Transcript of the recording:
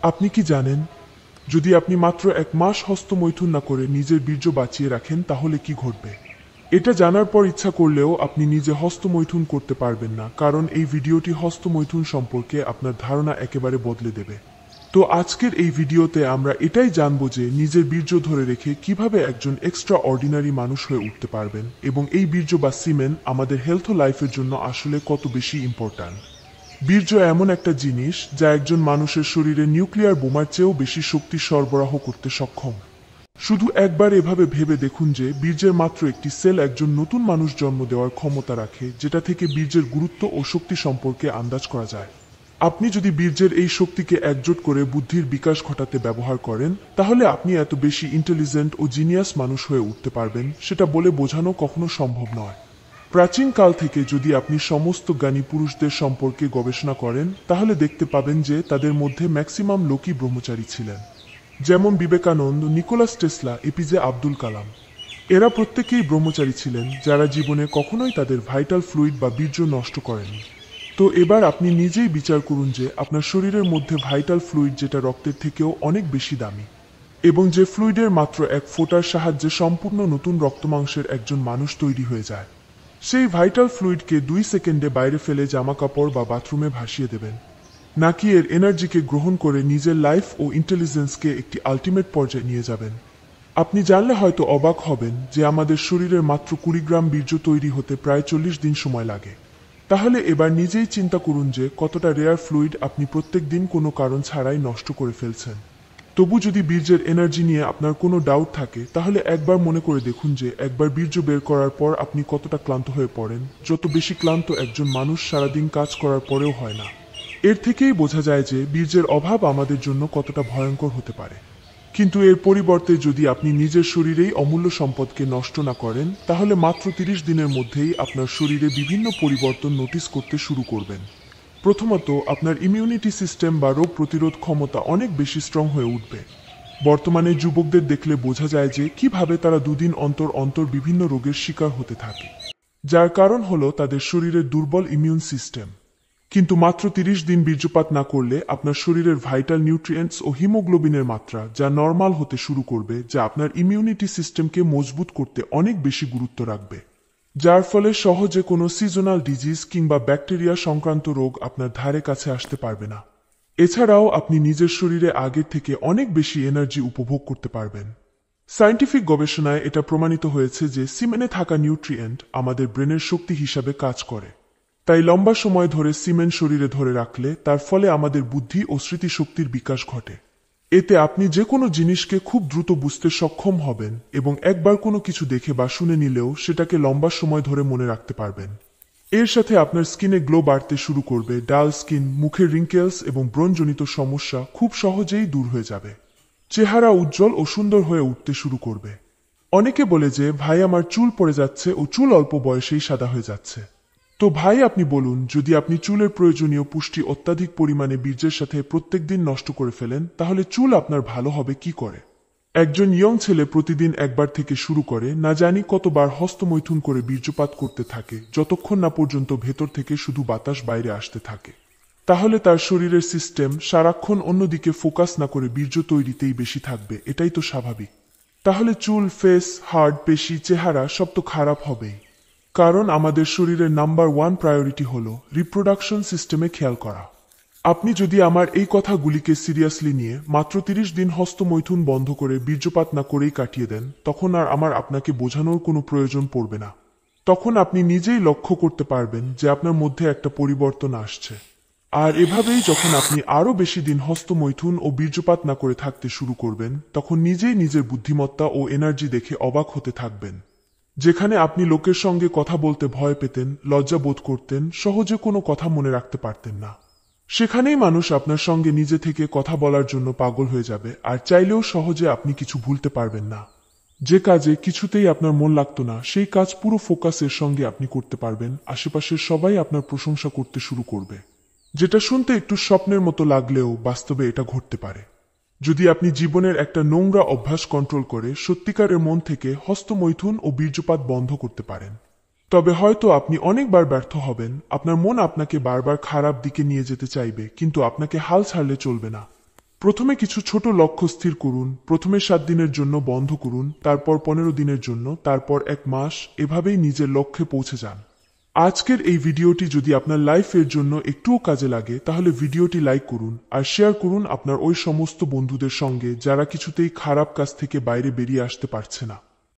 আপনি কি জানেন, যদি আপনি মাত্র 1 মাস হস্তমৈথুন না করে নিজের বীর্য বাঁচিয়ে রাখেন তাহলে কি ঘটবে? এটা জানার পর ইচ্ছা করলেও আপনি নিজে হস্তমৈথুন করতে পারবেন না, কারণ এই ভিডিওটি হস্তমৈথুন সম্পর্কে আপনার ধারণা একেবারে বদলে দেবে। তো আজকের এই ভিডিওতে আমরা এটাই জানবো যে নিজের বীর্য ধরে রেখে কিভাবে একজন এক্সট্রা অর্ডিনারি মানুষ হয়ে উঠতে পারবেন, এবং এই বীর্য বা সিমেন আমাদের হেলথ ও লাইফের জন্য আসলে কত বেশি ইম্পর্ট্যান্ট। বীর্য এমন একটা জিনিস যা একজন মানুষের শরীরে নিউক্লিয়ার বোমার চেয়েও বেশি শক্তি সরবরাহ করতে সক্ষম। শুধু একবার এভাবে ভেবে দেখুন যে বীর্যের মাত্র একটি সেল একজন নতুন মানুষ জন্ম দেওয়ার ক্ষমতা রাখে, যেটা থেকে বীর্যের গুরুত্ব ও শক্তি সম্পর্কে আন্দাজ করা যায়। আপনি যদি বীর্যের এই শক্তিকে একজোট করে বুদ্ধির বিকাশ ঘটাতে ব্যবহার করেন, তাহলে আপনি এত বেশি ইন্টেলিজেন্ট ও জিনিয়াস মানুষ হয়ে উঠতে পারবেন, সেটা বলে বোঝানো কখনো সম্ভব নয়। প্রাচীনকাল থেকে যদি আপনি সমস্ত জ্ঞানী পুরুষদের সম্পর্কে গবেষণা করেন, তাহলে দেখতে পাবেন যে তাদের মধ্যে ম্যাক্সিমাম লোকই ব্রহ্মচারী ছিলেন। যেমন বিবেকানন্দ, নিকোলাস টেসলা, এপিজে আব্দুল কালাম। এরা প্রত্যেকেই ব্রহ্মচারী ছিলেন, যারা জীবনে কখনোই তাদের ভাইটাল ফ্লুইড বা বীর্য নষ্ট করেননি। তো এবার আপনি নিজেই বিচার করুন যে আপনার শরীরের মধ্যে ভাইটাল ফ্লুইড, যেটা রক্তের থেকেও অনেক বেশি দামি, এবং যে ফ্লুইডের মাত্র এক ফোঁটার সাহায্যে সম্পূর্ণ নতুন রক্তমাংসের একজন মানুষ তৈরি হয়ে যায়। সেই ভাইটাল ফ্লুইডকে 2 সেকেন্ডে বাইরে ফেলে জামাকাপড় বা বাথরুমে ভাসিয়ে দেবেন, নাকি এর এনার্জিকে গ্রহণ করে নিজের লাইফ ও ইন্টেলিজেন্সকে একটি আলটিমেট পর্যায়ে নিয়ে যাবেন? আপনি জানলে হয়তো অবাক হবেন যে আমাদের শরীরের মাত্র 20 গ্রাম বীর্য তৈরি হতে প্রায় 40 দিন সময় লাগে। তাহলে এবার নিজেই চিন্তা করুন যে কতটা রেয়ার ফ্লুইড আপনি প্রত্যেক দিন কোনো কারণ ছাড়াই নষ্ট করে ফেলছেন। তবু যদি বীর্যের এনার্জি নিয়ে আপনার কোনো ডাউট থাকে, তাহলে একবার মনে করে দেখুন যে একবার বীর্য বের করার পর আপনি কতটা ক্লান্ত হয়ে পড়েন, যত বেশি ক্লান্ত একজন মানুষ সারাদিন কাজ করার পরেও হয় না। এর থেকেই বোঝা যায় যে বীর্যের অভাব আমাদের জন্য কতটা ভয়ঙ্কর হতে পারে। কিন্তু এর পরিবর্তে যদি আপনি নিজের শরীরেই অমূল্য সম্পদকে নষ্ট না করেন, তাহলে মাত্র 30 দিনের মধ্যেই আপনার শরীরে বিভিন্ন পরিবর্তন নোটিস করতে শুরু করবেন। প্রথমত, আপনার ইমিউনিটি সিস্টেম বা রোগ প্রতিরোধ ক্ষমতা অনেক বেশি স্ট্রং হয়ে উঠবে। বর্তমানে যুবকদের দেখলে বোঝা যায় যে কিভাবে তারা দুদিন অন্তর অন্তর বিভিন্ন রোগের শিকার হতে থাকে, যার কারণ হলো তাদের শরীরের দুর্বল ইমিউন সিস্টেম। কিন্তু মাত্র 30 দিন বীর্যপাত না করলে আপনার শরীরের ভাইটাল নিউট্রিয়েন্টস ও হিমোগ্লোবিনের মাত্রা যা নর্মাল হতে শুরু করবে, যা আপনার ইমিউনিটি সিস্টেমকে মজবুত করতে অনেক বেশি গুরুত্ব রাখবে, যার ফলে সহজে কোনো সিজনাল ডিজিজ কিংবা ব্যাকটেরিয়া সংক্রান্ত রোগ আপনার ধারে কাছে আসতে পারবে না। এছাড়াও আপনি নিজের শরীরে আগের থেকে অনেক বেশি এনার্জি উপভোগ করতে পারবেন। সায়েন্টিফিক গবেষণায় এটা প্রমাণিত হয়েছে যে সিমেনে থাকা নিউট্রিয়েন্ট আমাদের ব্রেনের শক্তি হিসাবে কাজ করে। তাই লম্বা সময় ধরে সিমেন্ট শরীরে ধরে রাখলে তার ফলে আমাদের বুদ্ধি ও স্মৃতিশক্তির বিকাশ ঘটে। এতে আপনি যে কোনো জিনিসকে খুব দ্রুত বুঝতে সক্ষম হবেন, এবং একবার কোনো কিছু দেখে বা শুনে নিলেও সেটাকে লম্বা সময় ধরে মনে রাখতে পারবেন। এর সাথে আপনার স্কিনে গ্লো বাড়তে শুরু করবে, ডাল স্কিন, মুখের রিঙ্কেলস এবং ব্রণজনিত সমস্যা খুব সহজেই দূর হয়ে যাবে। চেহারা উজ্জ্বল ও সুন্দর হয়ে উঠতে শুরু করবে। অনেকে বলে যে ভাই আমার চুল পড়ে যাচ্ছে ও চুল অল্প বয়সেই সাদা হয়ে যাচ্ছে। তো ভাই আপনি বলুন, যদি আপনি চুলের প্রয়োজনীয় পুষ্টি অত্যাধিক পরিমাণে বীর্যের সাথে প্রত্যেকদিন নষ্ট করে ফেলেন, তাহলে চুল আপনার ভালো হবে কি করে? একজন ইয়ং ছেলে প্রতিদিন একবার থেকে শুরু করে না জানি কতবার হস্তমৈথুন করে বীর্যপাত করতে থাকে, যতক্ষণ না পর্যন্ত ভেতর থেকে শুধু বাতাস বাইরে আসতে থাকে। তাহলে তার শরীরের সিস্টেম সারাক্ষণ অন্যদিকে ফোকাস না করে বীর্য তৈরিতেই বেশি থাকবে, এটাই তো স্বাভাবিক। তাহলে চুল, ফেস, হার্ট, পেশি, চেহারা সব তো খারাপ হবেই। কারণ আমাদের শরীরের নাম্বার 1 প্রায়োরিটি হলো রিপ্রোডাকশন সিস্টেমে খেয়াল করা। আপনি যদি আমার এই কথাগুলিকে সিরিয়াসলি নিয়ে মাত্র 30 দিন হস্তমৈথুন বন্ধ করে বীর্যপাত না করেই কাটিয়ে দেন, তখন আর আমার আপনাকে বোঝানোর কোনো প্রয়োজন পড়বে না। তখন আপনি নিজেই লক্ষ্য করতে পারবেন যে আপনার মধ্যে একটা পরিবর্তন আসছে। আর এভাবেই যখন আপনি আরও বেশি দিন হস্তমৈথুন ও বীর্যপাত না করে থাকতে শুরু করবেন, তখন নিজেই নিজের বুদ্ধিমত্তা ও এনার্জি দেখে অবাক হতে থাকবেন। যেখানে আপনি লোকের সঙ্গে কথা বলতে ভয় পেতেন, লজ্জা বোধ করতেন, সহজে কোনো কথা মনে রাখতে পারতেন না, সেখানেই মানুষ আপনার সঙ্গে নিজে থেকে কথা বলার জন্য পাগল হয়ে যাবে, আর চাইলেও সহজে আপনি কিছু ভুলতে পারবেন না। যে কাজে কিছুতেই আপনার মন লাগতো না, সেই কাজ পুরো ফোকাসের সঙ্গে আপনি করতে পারবেন। আশেপাশের সবাই আপনার প্রশংসা করতে শুরু করবে, যেটা শুনতে একটু স্বপ্নের মতো লাগলেও বাস্তবে এটা ঘটতে পারে। যদি আপনি জীবনের একটা নোংরা অভ্যাস কন্ট্রোল করে সত্যিকারের মন থেকে হস্তমৈথুন ও বীর্যপাত বন্ধ করতে পারেন, তবে হয়তো আপনি অনেকবার ব্যর্থ হবেন। আপনার মন আপনাকে বারবার খারাপ দিকে নিয়ে যেতে চাইবে, কিন্তু আপনাকে হাল ছাড়লে চলবে না। প্রথমে কিছু ছোট লক্ষ্য স্থির করুন। প্রথমে 7 দিনের জন্য বন্ধ করুন, তারপর 15 দিনের জন্য, তারপর 1 মাস। এভাবেই নিজের লক্ষ্যে পৌঁছে যান। আজকের এই ভিডিওটি যদি আপনার লাইফের জন্য একটুও কাজে লাগে তাহলে ভিডিওটি লাইক করুন আর শেয়ার করুন আপনার ওই সমস্ত বন্ধুদের সঙ্গে যারা কিছুতেই খারাপ কাজ থেকে বাইরে বেরিয়ে আসতে পারছে না।